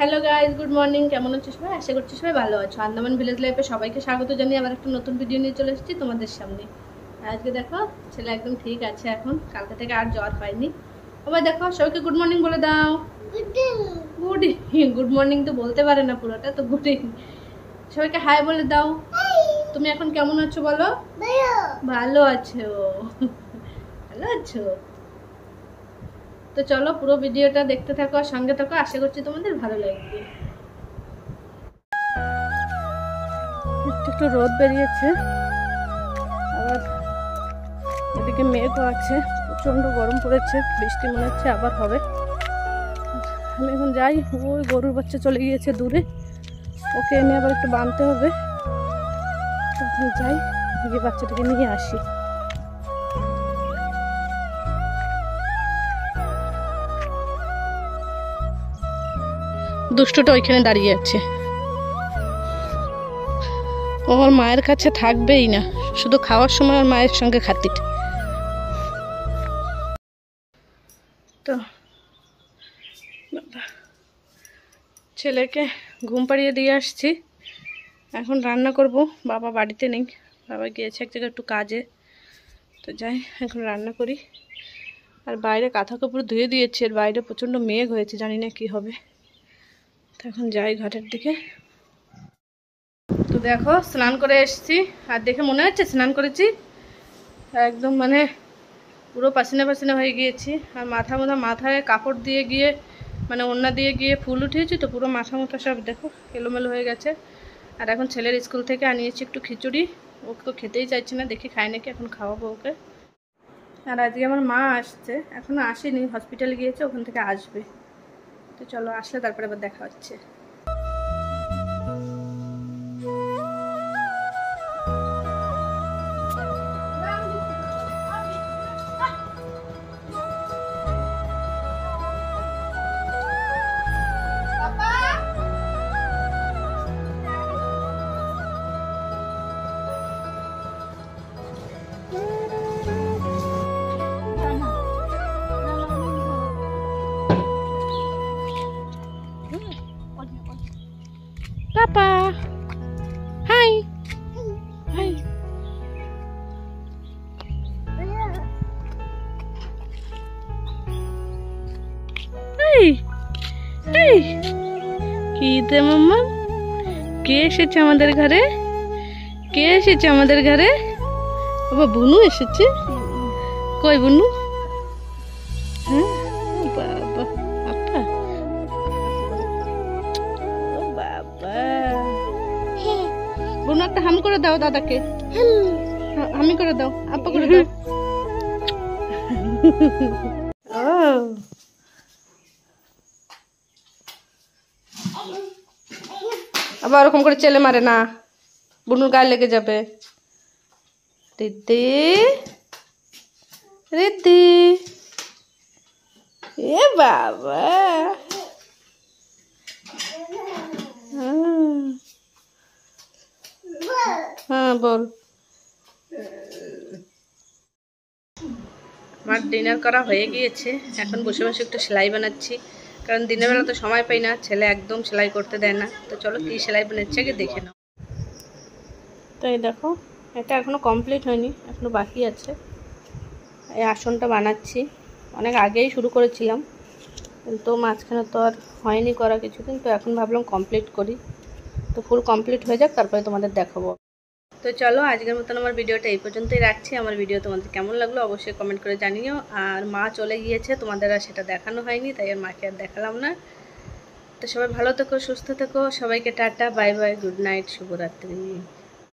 Hello guys, good morning. কেমন আছো সবাই? আশা করছি সবাই ভালো আছো। আন্দামান ভিলেজ লাইফে সবাইকে স্বাগত জানিয়ে আবার একটা নতুন ভিডিও নিয়ে চলে এসেছি তোমাদের সামনে। আজকে দেখো ছেলে একদম ঠিক আছে, এখন কালকে থেকে আর জ্বর হয়নি। আবার দেখো সবাইকে গুড মর্নিং বলে দাও। গুড মর্নিং তো বলতে পারে না পুরোটা, তো গুড ইভিনিং। সবাইকে হাই বলে দাও। তুমি এখন কেমন আছো বলো? ভালো আছো? ভালো আছো? তো চলো পুরো ভিডিওটা দেখতে থাকো আর সঙ্গে থাকো, আশা করছি তোমাদের ভালো লাগবে। একটু রোদ বেরিয়েছে, আবার এদিকে মেঘও আছে, প্রচন্ড গরম পড়েছে, বৃষ্টি মনে হচ্ছে আবার হবে। আমি এখন যাই, ওই গরুর বাচ্চা চলে গিয়েছে দূরে, ওকে এনে আবার একটু বাঁধতে হবে। তখন যাই, গিয়ে বাচ্চাটাকে নিয়ে আসি। দুষ্টুটা ওইখানে দাঁড়িয়ে আছে, ও ওর মায়ের কাছে থাকবেই না, শুধু খাওয়ার সময় ওর মায়ের সঙ্গে খাতির। তো ছেলেকে ঘুম পাড়িয়ে দিয়ে আসছি, এখন রান্না করব। বাবা বাড়িতে নেই, বাবা গিয়েছে এক জায়গায় একটু কাজে। তো যাই, এখন রান্না করি। আর বাইরে কাঁথা কাপড় ধুয়ে দিয়েছি, আর বাইরে প্রচণ্ড মেঘ হয়েছে, জানি না কি হবে। তো এখন যাই ঘাটের দিকে। তো দেখো স্নান করে এসেছি, আর দেখে মনে হচ্ছে স্নান করেছি, একদম মানে পুরো পাসিনা পাসিনা হয়ে গিয়েছি। আর মাথায় কাপড় দিয়ে গিয়ে মানে ওড়না দিয়ে গিয়ে ফুল উঠিয়েছি, তো পুরো মাথা সব দেখো এলোমেলো হয়ে গেছে। আর এখন ছেলের স্কুল থেকে আনিয়েছি একটু খিচুড়ি, ওকে তো খেতেই চাইছে না, দেখি খায় নাকি, এখন খাওয়াবো ওকে। আর আজকে আমার মা আসছে, এখনও আসেনি, হসপিটালে গিয়েছে, ওখান থেকে আসবে। তো চলো আসলে তারপরে আবার দেখা হচ্ছে। Papa, hi, hi. Hey, hey. কি রে মাম্মা? কে এসেছে আমাদের ঘরে? কে এসেছে আমাদের ঘরে? বাবা বুনু এসেছে। কই বুনু? হ্যাঁ বাবা, আপা, ও বাবা। বুনু একটা হাম করে দাও দাদাকে, হামি করে দাও, আপা করে দাও। ও আবার ওরকম করে চেলে মারে না, বুনুর গায়ে লেগে যাবে। রিদ্ধি রিদ্ধি, এ বাবা, হ্যাঁ বল। আমার ডিনার করা হয়ে গিয়েছে, এখন বসে বসে একটু সেলাই বানাচ্ছি, কারণ দিনের বেলা তো সময় পাই না, ছেলে একদম সেলাই করতে দেয় না। তো চলো কি সেলাই বানাচ্ছে আগে দেখে নাও। তো এই দেখো, এটা এখনো কমপ্লিট হয়নি, এখনো বাকি আছে। এই আসনটা বানাচ্ছি, অনেক আগেই শুরু করেছিলাম, কিন্তু মাঝখানে তো আর হয়নি করা কিছু, কিন্তু এখন ভাবলাম কমপ্লিট করি। তো ফুল কমপ্লিট হয়ে যাক, তারপরে তোমাদের দেখাবো। তো চলো আজকের মতন আমার ভিডিওটা এই পর্যন্তই রাখছি। আমার ভিডিও তোমাদের কেমন লাগলো অবশ্যই কমেন্ট করে জানিও। আর মা চলে গিয়েছে, তোমাদের আর সেটা দেখানো হয়নি, তাই আর মাকে আর দেখালাম না। তো সবাই ভালো থেকো, সুস্থ থেকো, সবাইকে tata, bye bye, good night, শুভরাত্রি।